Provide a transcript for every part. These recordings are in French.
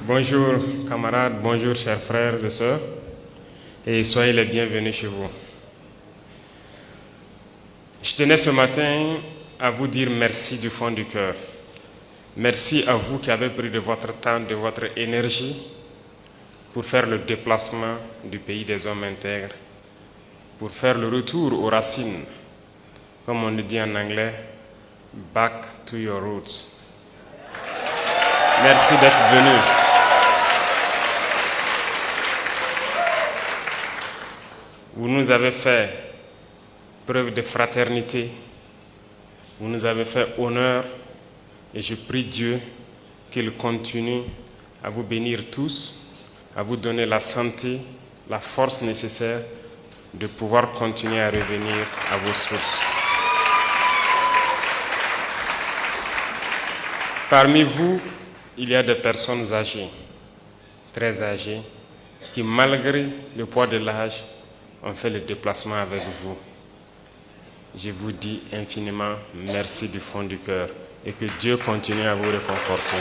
Bonjour camarades, bonjour chers frères et sœurs, et soyez les bienvenus chez vous. Je tenais ce matin à vous dire merci du fond du cœur. Merci à vous qui avez pris de votre temps, de votre énergie pour faire le déplacement du pays des hommes intègres, pour faire le retour aux racines, comme on le dit en anglais, back to your roots. Merci d'être venus. Vous nous avez fait preuve de fraternité, vous nous avez fait honneur et je prie Dieu qu'il continue à vous bénir tous, à vous donner la santé, la force nécessaire de pouvoir continuer à revenir à vos sources. Parmi vous, il y a des personnes âgées, très âgées, qui malgré le poids de l'âge, ont fait le déplacement avec vous. Je vous dis infiniment merci du fond du cœur et que Dieu continue à vous réconforter.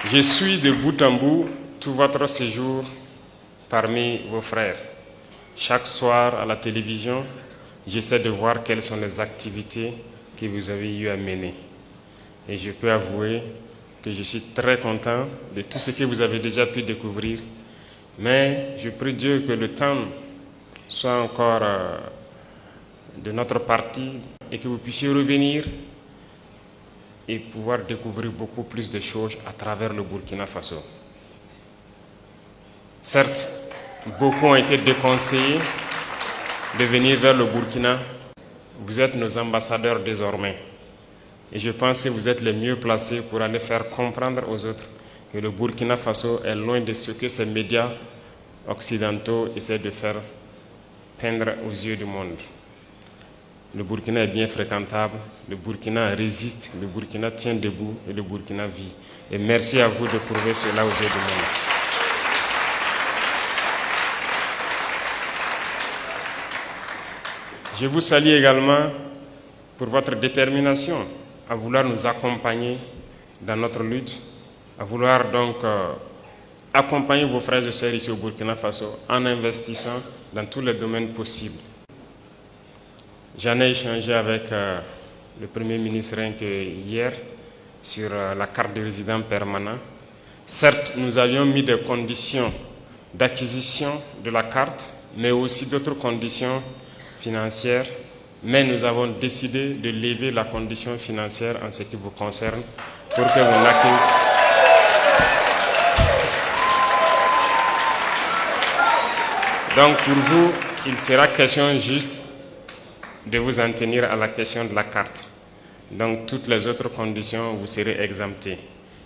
Je suis de bout en bout tout votre séjour parmi vos frères. Chaque soir à la télévision, j'essaie de voir quelles sont les activités que vous avez eu à mener. Et je peux avouer que je suis très content de tout ce que vous avez déjà pu découvrir. Mais je prie Dieu que le temps soit encore de notre partie et que vous puissiez revenir et pouvoir découvrir beaucoup plus de choses à travers le Burkina Faso. Certes, beaucoup ont été déconseillés de venir vers le Burkina. Vous êtes nos ambassadeurs désormais. Et je pense que vous êtes les mieux placés pour aller faire comprendre aux autres que le Burkina Faso est loin de ce que ces médias occidentaux essaient de faire peindre aux yeux du monde. Le Burkina est bien fréquentable, le Burkina résiste, le Burkina tient debout et le Burkina vit. Et merci à vous de prouver cela aux yeux du monde. Je vous salue également pour votre détermination à vouloir nous accompagner dans notre lutte, à vouloir donc accompagner vos frères et sœurs ici au Burkina Faso en investissant dans tous les domaines possibles. J'en ai échangé avec le Premier ministre rien que hier sur la carte de résident permanent. Certes, nous avions mis des conditions d'acquisition de la carte, mais aussi d'autres conditions financières. Mais nous avons décidé de lever la condition financière en ce qui vous concerne pour que vous n'acquisiez. Donc pour vous, il sera question juste de vous en tenir à la question de la carte. Donc toutes les autres conditions, vous serez exemptés.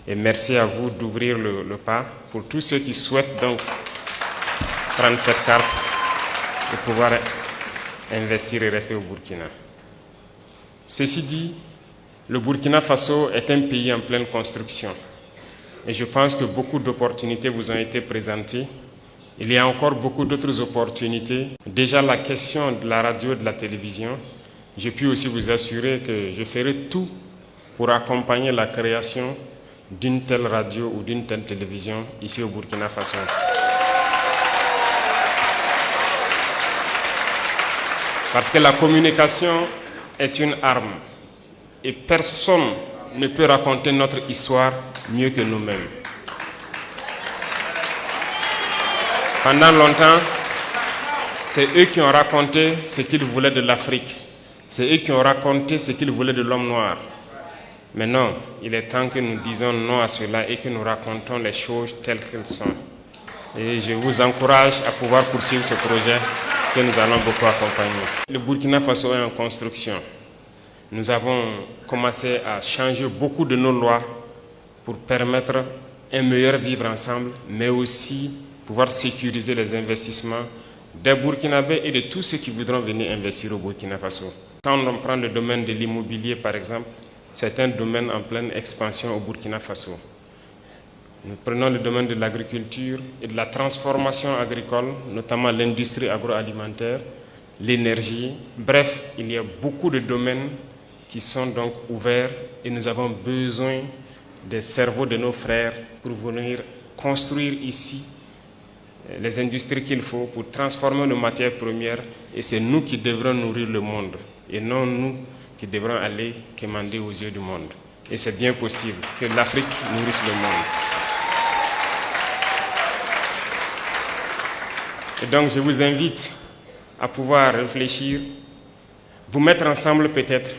Et merci à vous d'ouvrir le pas pour tous ceux qui souhaitent donc prendre cette carte et pouvoir investir et rester au Burkina. Ceci dit, le Burkina Faso est un pays en pleine construction. Et je pense que beaucoup d'opportunités vous ont été présentées. Il y a encore beaucoup d'autres opportunités. Déjà la question de la radio et de la télévision, je puis aussi vous assurer que je ferai tout pour accompagner la création d'une telle radio ou d'une telle télévision ici au Burkina Faso. Parce que la communication est une arme et personne ne peut raconter notre histoire mieux que nous-mêmes. Pendant longtemps, c'est eux qui ont raconté ce qu'ils voulaient de l'Afrique. C'est eux qui ont raconté ce qu'ils voulaient de l'homme noir. Mais non, il est temps que nous disions non à cela et que nous racontons les choses telles qu'elles sont. Et je vous encourage à pouvoir poursuivre ce projet que nous allons beaucoup accompagner. Le Burkina Faso est en construction. Nous avons commencé à changer beaucoup de nos lois pour permettre un meilleur vivre ensemble, mais aussi pouvoir sécuriser les investissements des Burkinabés et de tous ceux qui voudront venir investir au Burkina Faso. Quand on prend le domaine de l'immobilier, par exemple, c'est un domaine en pleine expansion au Burkina Faso. Nous prenons le domaine de l'agriculture et de la transformation agricole, notamment l'industrie agroalimentaire, l'énergie. Bref, il y a beaucoup de domaines qui sont donc ouverts et nous avons besoin des cerveaux de nos frères pour venir construire ici les industries qu'il faut pour transformer nos matières premières, et c'est nous qui devrons nourrir le monde et non nous qui devrons aller quémander aux yeux du monde. Et c'est bien possible que l'Afrique nourrisse le monde. Et donc je vous invite à pouvoir réfléchir, vous mettre ensemble peut-être,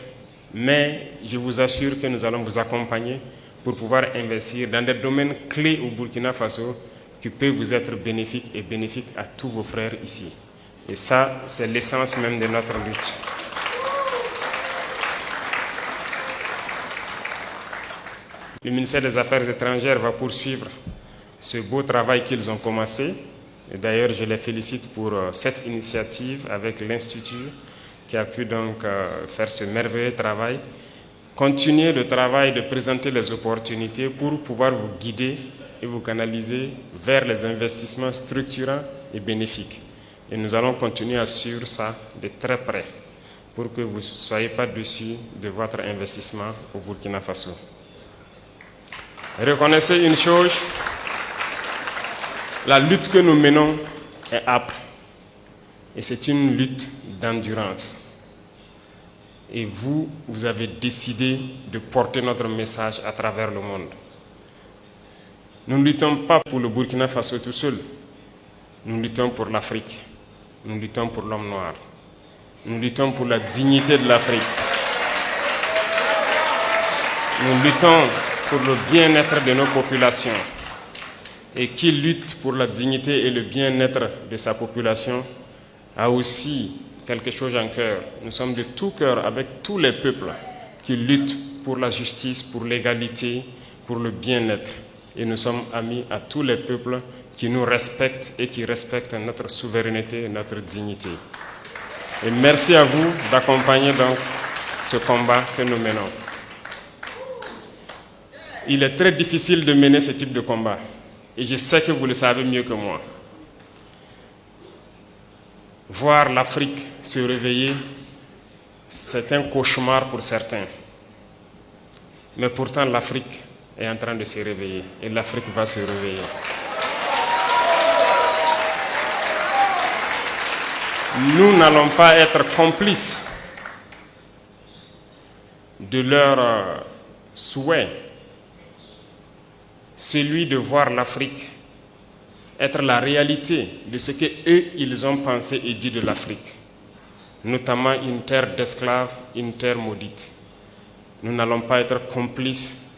mais je vous assure que nous allons vous accompagner pour pouvoir investir dans des domaines clés au Burkina Faso qui peuvent vous être bénéfiques et bénéfiques à tous vos frères ici. Et ça, c'est l'essence même de notre lutte. Le ministère des Affaires étrangères va poursuivre ce beau travail qu'ils ont commencé. Et d'ailleurs, je les félicite pour cette initiative avec l'Institut qui a pu donc faire ce merveilleux travail. Continuez le travail de présenter les opportunités pour pouvoir vous guider et vous canaliser vers les investissements structurants et bénéfiques. Et nous allons continuer à suivre ça de très près pour que vous ne soyez pas déçus de votre investissement au Burkina Faso. Reconnaissez une chose, la lutte que nous menons est âpre et c'est une lutte d'endurance. Et vous avez décidé de porter notre message à travers le monde. Nous ne luttons pas pour le Burkina Faso tout seul, nous luttons pour l'Afrique, nous luttons pour l'homme noir, nous luttons pour la dignité de l'Afrique, nous luttons pour le bien-être de nos populations. Et qui lutte pour la dignité et le bien-être de sa population a aussi quelque chose en cœur. Nous sommes de tout cœur avec tous les peuples qui luttent pour la justice, pour l'égalité, pour le bien-être. Et nous sommes amis à tous les peuples qui nous respectent et qui respectent notre souveraineté et notre dignité. Et merci à vous d'accompagner donc ce combat que nous menons. Il est très difficile de mener ce type de combat. Et je sais que vous le savez mieux que moi. Voir l'Afrique se réveiller, c'est un cauchemar pour certains. Mais pourtant, l'Afrique est en train de se réveiller. Et l'Afrique va se réveiller. Nous n'allons pas être complices de leurs souhaits. Celui de voir l'Afrique être la réalité de ce qu'eux, ils ont pensé et dit de l'Afrique, notamment une terre d'esclaves, une terre maudite. Nous n'allons pas être complices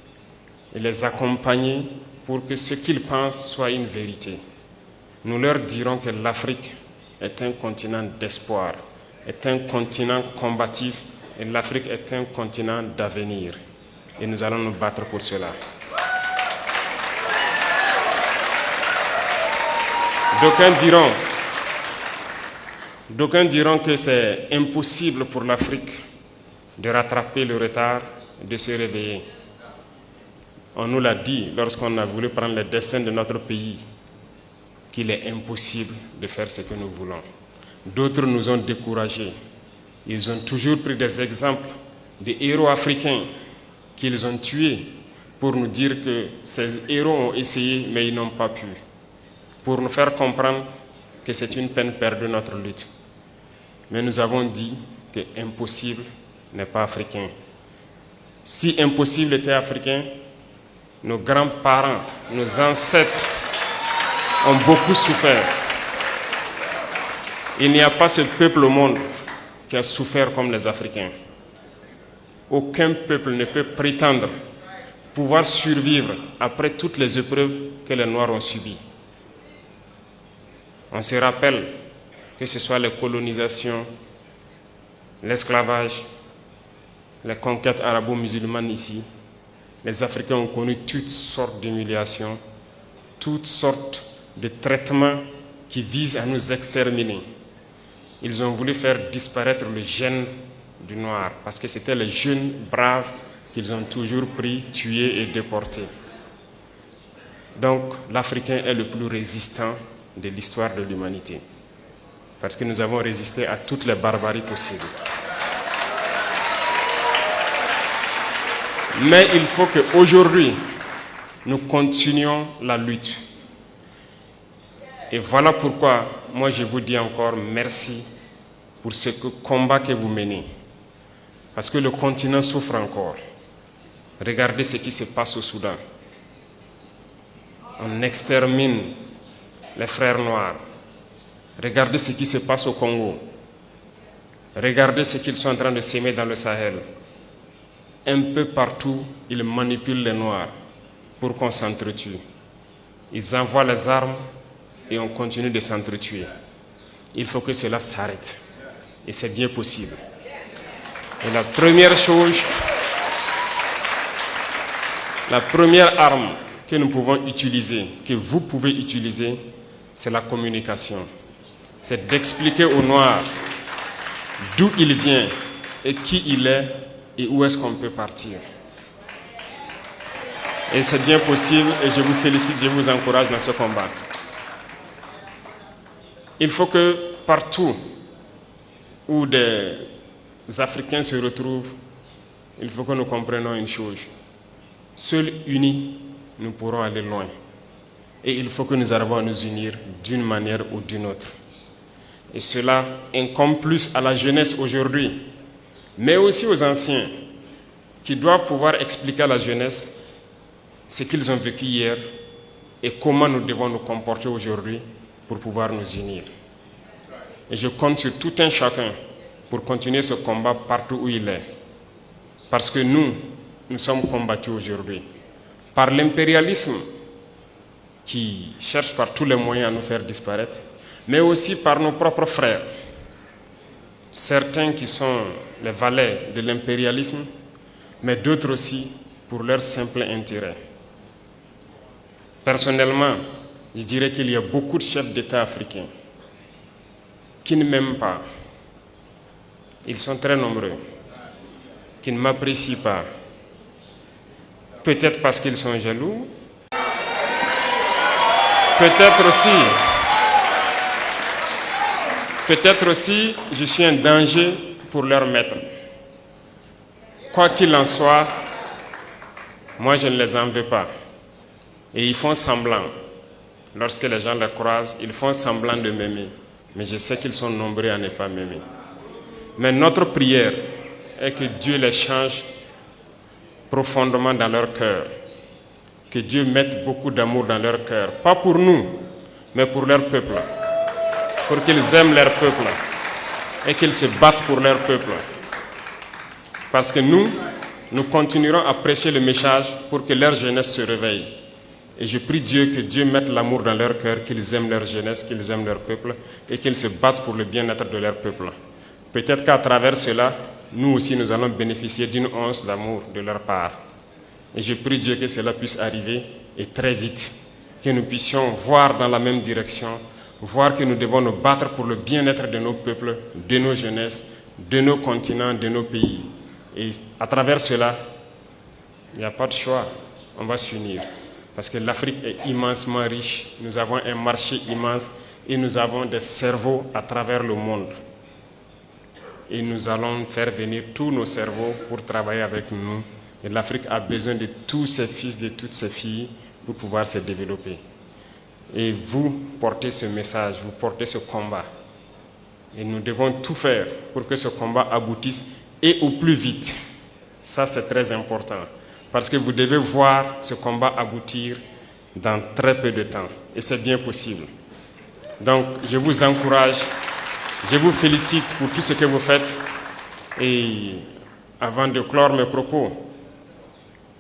et les accompagner pour que ce qu'ils pensent soit une vérité. Nous leur dirons que l'Afrique est un continent d'espoir, est un continent combatif et l'Afrique est un continent d'avenir. Et nous allons nous battre pour cela. D'aucuns diront que c'est impossible pour l'Afrique de rattraper le retard et de se réveiller. On nous l'a dit lorsqu'on a voulu prendre le destin de notre pays, qu'il est impossible de faire ce que nous voulons. D'autres nous ont découragés. Ils ont toujours pris des exemples de héros africains qu'ils ont tués pour nous dire que ces héros ont essayé mais ils n'ont pas pu. Pour nous faire comprendre que c'est une peine perdue notre lutte. Mais nous avons dit que impossible n'est pas africain. Si impossible était africain, nos grands-parents, nos ancêtres ont beaucoup souffert. Il n'y a pas ce peuple au monde qui a souffert comme les Africains. Aucun peuple ne peut prétendre pouvoir survivre après toutes les épreuves que les Noirs ont subies. On se rappelle que ce soit les colonisations, l'esclavage, les conquêtes arabo-musulmanes ici, les Africains ont connu toutes sortes d'humiliations, toutes sortes de traitements qui visent à nous exterminer. Ils ont voulu faire disparaître le gène du noir parce que c'était les jeunes braves qu'ils ont toujours pris, tués et déportés. Donc l'Africain est le plus résistant de l'histoire de l'humanité parce que nous avons résisté à toutes les barbaries possibles. Mais il faut qu'aujourd'hui, nous continuions la lutte. Et voilà pourquoi, moi je vous dis encore merci pour ce combat que vous menez. Parce que le continent souffre encore. Regardez ce qui se passe au Soudan. On extermine les frères noirs. Regardez ce qui se passe au Congo. Regardez ce qu'ils sont en train de s'aimer dans le Sahel. Un peu partout, ils manipulent les noirs pour qu'on s'entretue. Ils envoient les armes et on continue de s'entretuer. Il faut que cela s'arrête. Et c'est bien possible. Et la première chose, la première arme que nous pouvons utiliser, que vous pouvez utiliser, c'est la communication. C'est d'expliquer aux Noirs d'où il vient et qui il est et où est-ce qu'on peut partir. Et c'est bien possible et je vous félicite, je vous encourage dans ce combat. Il faut que partout où des Africains se retrouvent, il faut que nous comprenions une chose. Seuls unis, nous pourrons aller loin. Et il faut que nous arrivions à nous unir d'une manière ou d'une autre. Et cela incombe plus à la jeunesse aujourd'hui, mais aussi aux anciens, qui doivent pouvoir expliquer à la jeunesse ce qu'ils ont vécu hier et comment nous devons nous comporter aujourd'hui pour pouvoir nous unir. Et je compte sur tout un chacun pour continuer ce combat partout où il est. Parce que nous sommes combattus aujourd'hui par l'impérialisme qui cherche par tous les moyens à nous faire disparaître, mais aussi par nos propres frères. Certains qui sont les valets de l'impérialisme, mais d'autres aussi pour leur simple intérêt. Personnellement, je dirais qu'il y a beaucoup de chefs d'État africains qui ne m'aiment pas. Ils sont très nombreux, qui ne m'apprécient pas. Peut-être parce qu'ils sont jaloux, peut-être aussi, je suis un danger pour leur maître. Quoi qu'il en soit, moi je ne les en veux pas. Et ils font semblant. Lorsque les gens les croisent, ils font semblant de m'aimer. Mais je sais qu'ils sont nombreux à ne pas m'aimer. Mais notre prière est que Dieu les change profondément dans leur cœur. Que Dieu mette beaucoup d'amour dans leur cœur. Pas pour nous, mais pour leur peuple. Pour qu'ils aiment leur peuple. Et qu'ils se battent pour leur peuple. Parce que nous continuerons à prêcher le message pour que leur jeunesse se réveille. Et je prie Dieu que Dieu mette l'amour dans leur cœur, qu'ils aiment leur jeunesse, qu'ils aiment leur peuple et qu'ils se battent pour le bien-être de leur peuple. Peut-être qu'à travers cela, nous aussi nous allons bénéficier d'une once d'amour de leur part. Et je prie Dieu que cela puisse arriver et très vite, que nous puissions voir dans la même direction, voir que nous devons nous battre pour le bien-être de nos peuples, de nos jeunesses, de nos continents, de nos pays. Et à travers cela, il n'y a pas de choix, on va s'unir. Parce que l'Afrique est immensement riche, nous avons un marché immense et nous avons des cerveaux à travers le monde. Et nous allons faire venir tous nos cerveaux pour travailler avec nous. Et l'Afrique a besoin de tous ses fils, de toutes ses filles pour pouvoir se développer. Et vous portez ce message, vous portez ce combat. Et nous devons tout faire pour que ce combat aboutisse et au plus vite. Ça, c'est très important. Parce que vous devez voir ce combat aboutir dans très peu de temps. Et c'est bien possible. Donc, je vous encourage, je vous félicite pour tout ce que vous faites. Et avant de clore mes propos,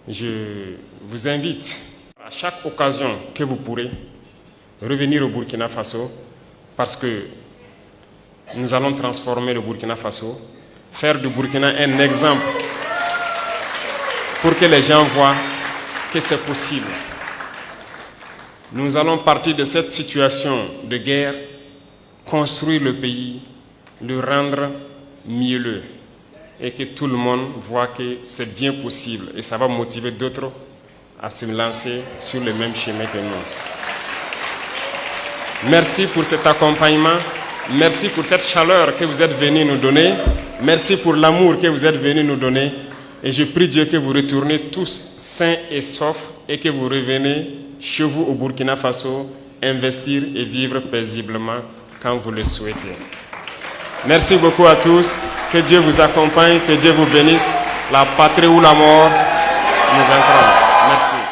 je vous invite, à chaque occasion que vous pourrez, revenir au Burkina Faso, parce que nous allons transformer le Burkina Faso, faire du Burkina un exemple pour que les gens voient que c'est possible. Nous allons partir de cette situation de guerre, construire le pays, le rendre mielleux et que tout le monde voit que c'est bien possible et ça va motiver d'autres à se lancer sur le même chemin que nous. Merci pour cet accompagnement, merci pour cette chaleur que vous êtes venus nous donner, merci pour l'amour que vous êtes venus nous donner. Et je prie Dieu que vous retournez tous sains et saufs et que vous revenez chez vous au Burkina Faso, investir et vivre paisiblement quand vous le souhaitez. Merci beaucoup à tous. Que Dieu vous accompagne, que Dieu vous bénisse. La patrie ou la mort, nous vaincrons. Merci.